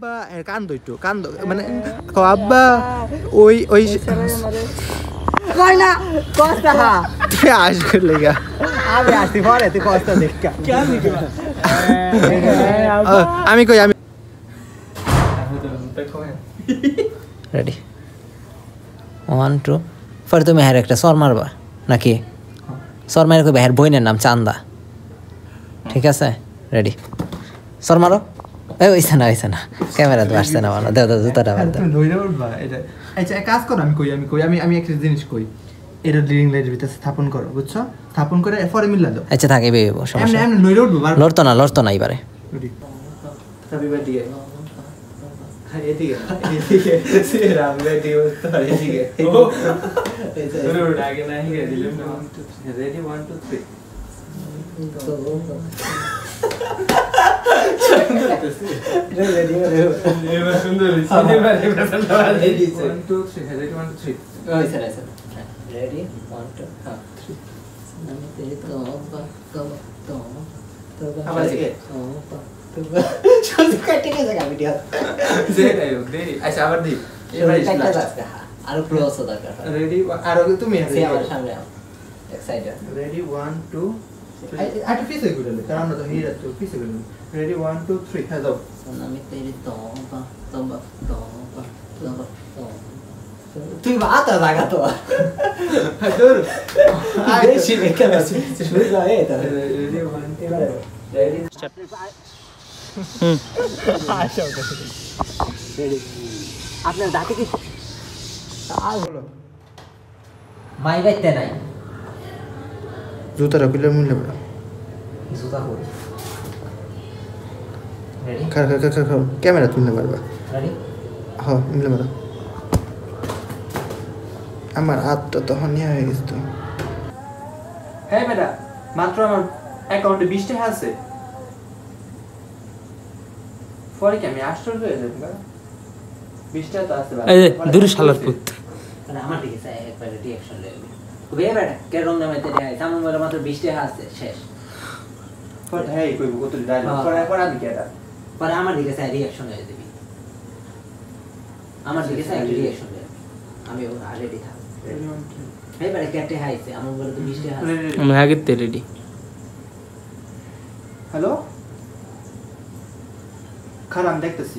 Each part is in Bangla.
আব্বা কান্দো একটু কান্দো মানে আব্বা ওই ওই কই না কষ্ট হা তুই আসবে লেগা আমি আসি পরে তুই কষ্ট দেখ আমি কই আমি রেডি 1 2 পরে তুমি হ্যার একটা সর মারবা নাকি সর মারে কই হ্যার বইনের নাম চান্দা ঠিক আছে রেডি সর মারো এই ওইছে না ক্যামেরা তো আসছে না মানে দাও জুতাটা বাদ দাও তুমি ধইরা উঠবা এটা আচ্ছা এক কাজ করো আমি একটা জিনিস কই এটা লিডিং লাইটের ভিতরে স্থাপন করো বুঝছো স্থাপন করে এরপরে মিলা দাও আচ্ছা থাকে বেবি সমস্যা এমনি নইরা উঠবো লড়তো না এবারে রেডি হ্যাপি বার্থডে এদিকে শ্রীরাম রেডি হতো এদিকে রোড আগে না হিরে দিলাম রেডি 1 2 3 সুন্দর রেডি 1 2 3 রেডি 1 2 3 রেডি 1 2 3 আমি তেরে তো আবার দিকে চলতে কাটে গেছে ভিডিও আচ্ছা আবার দি এবারে আরো ক্লোজ হতে দরকার রেডি আর তুমি আমার সামনে এক্সাইটেড রেডি 1 2 আটা পিছে গুলো কারণ আমরা তো হিরা তো পিছে গুলো রেডি 1 2 3 হ্যাঁ দাও আমি তেরে তো তুই বাতা লাগা তো দূর বেশি বেকার আছে বুঝলা এটা রেডি 1 2 রেডি আপনার দাঁতে কি মাই বাইতে নাই জুতাটা খুলে মিলে বড় জুতা করি রেডি খা ক্যামেরা তুলতে পারবা রেডি হ্যাঁ মিলে বড় আমার হাতটা তখন নিয়ে হয়ে গেছে তো হ্যাঁ বেটা মাত্র আমার অ্যাকাউন্টে 20 টাকা আছে পরে কি আমি আশ্চর্য হয়ে যাব 20 টাকা তো আছে এই দূর শালার পুত মানে আমার দিকে চাই একবার রিঅ্যাকশন লইবে কবে বেটা কে রং নামাইতে দেয় সামন বলে মাত্র 20 টাকা আছে শেষ পরে হ্যাঁ কইব কত ডায়লগ পরে আমি কি এটা পরে আমার দিকে চাই রিঅ্যাকশন লইতে দিবি আমার দিকে চাই রিঅ্যাকশন লইবে আমি রেডি থাক এই বেটা কেটে হাইছে আমার বলে তো 20 টাকা আছে আমি আগে তে রেডি হ্যালো খারাপ দেখতেছি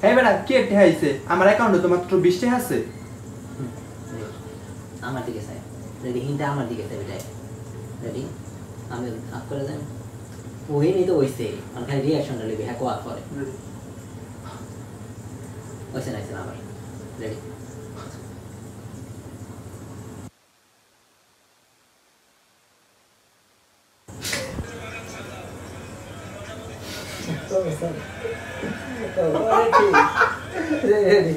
হ্যাঁ বেটা কে ঠেহাইছে আমার অ্যাকাউন্টে তো মাত্র 20 টাকা আছে আমার দিকে চাই রেডি হিন্টা আমার দিকে চাই বেটা রেডি আমি আপ করে দেন ওই নি তো হইছে মানে খালি রিঅ্যাকশনটা লইবে হ্যাঁ কোয়া করে ওইছে নাইছে আমার রেডি Ready.